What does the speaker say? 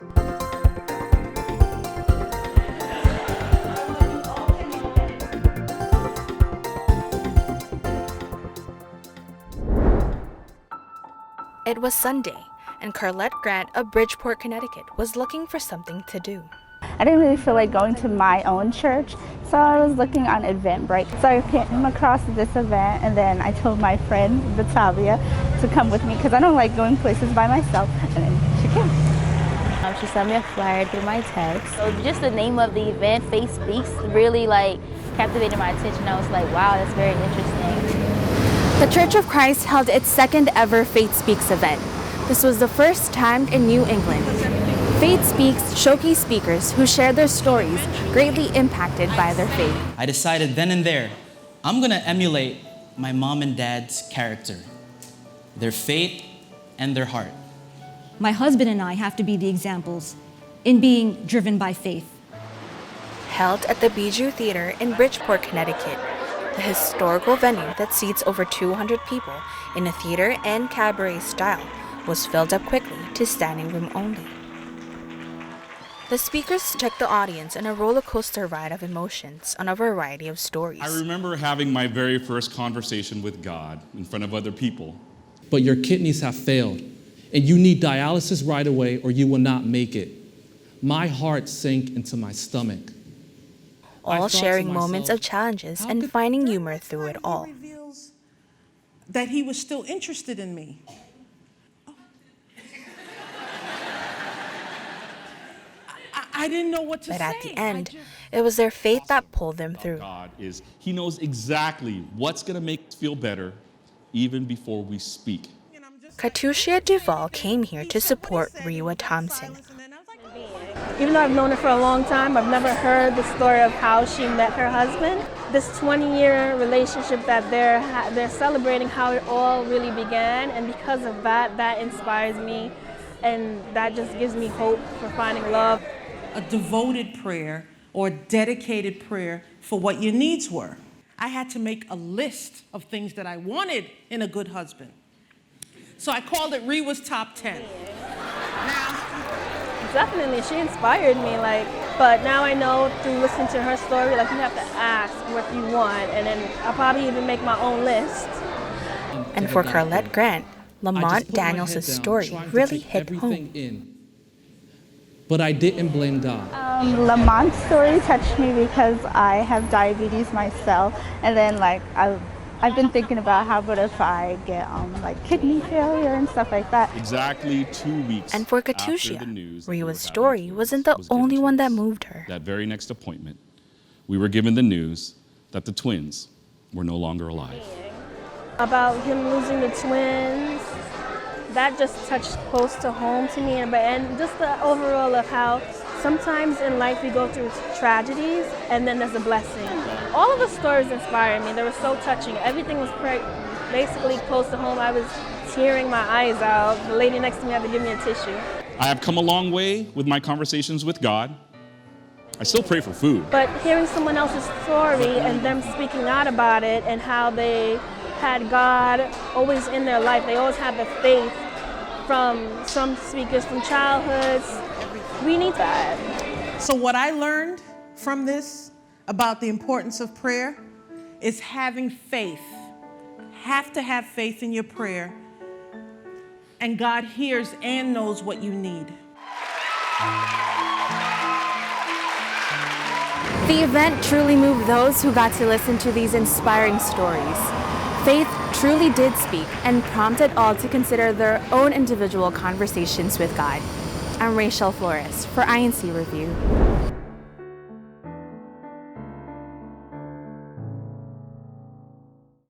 It was Sunday, and Carlette Grant of Bridgeport, Connecticut was looking for something to do. I didn't really feel like going to my own church, so I was looking on Eventbrite. So I came across this event, and then I told my friend, Natalia, to come with me because I don't like going places by myself, and then she came. She sent me a flyer through my text. So just the name of the event, Faith Speaks, really captivated my attention. I was like, wow, that's very interesting. The Church of Christ held its second ever Faith Speaks event. This was the first time in New England. Faith Speaks showcased speakers who shared their stories greatly impacted by their faith. I decided then and there, I'm gonna emulate my mom and dad's character, their faith and their heart. My husband and I have to be the examples in being driven by faith. Held at the Bijou Theater in Bridgeport, Connecticut, the historical venue that seats over 200 people in a theater and cabaret style was filled up quickly to standing room only. The speakers took the audience on a roller coaster ride of emotions on a variety of stories. I remember having my very first conversation with God in front of other people. But your kidneys have failed, and you need dialysis right away or you will not make it. My heart sank into my stomach. All sharing moments of challenges and finding humor through it all. Reveals that he was still interested in me. I didn't know what to say. But at the end, it was their faith that pulled them through. God is, he knows exactly what's going to make us feel better even before we speak. Katushia Duvall came here to support Rewa Thompson. Even though I've known her for a long time, I've never heard the story of how she met her husband. This 20-year relationship that they're celebrating, how it all really began, and because of that, that inspires me, and that just gives me hope for finding love. A devoted prayer or dedicated prayer for what your needs were. I had to make a list of things that I wanted in a good husband. So I called it Rewa's Top 10. Definitely, she inspired me, but now I know through listening to her story, you have to ask what you want, and then I'll probably even make my own list. And for Carlette Grant, Lamont Daniels' story really hit home. But I didn't blame God. Lamont's story touched me because I have diabetes myself, and then I've been thinking about how about if I get kidney failure and stuff like that. Exactly 2 weeks. And for Katushia, Rewa's story wasn't the only one that moved her. That very next appointment, we were given the news that the twins were no longer alive. About him losing the twins, that just touched close to home to me, and just the overall of how sometimes in life we go through tragedies and then there's a blessing. All of the stories inspired me. They were so touching. Everything was basically close to home. I was tearing my eyes out. The lady next to me had to give me a tissue. I have come a long way with my conversations with God. I still pray for food. But hearing someone else's story and them speaking out about it and how they had God always in their life. They always had the faith from some speakers from childhoods. We need that. So what I learned from this about the importance of prayer is having faith. Have to have faith in your prayer. And God hears and knows what you need. The event truly moved those who got to listen to these inspiring stories. Faith truly did speak and prompted all to consider their own individual conversations with God. I'm Rachel Flores for INC Review.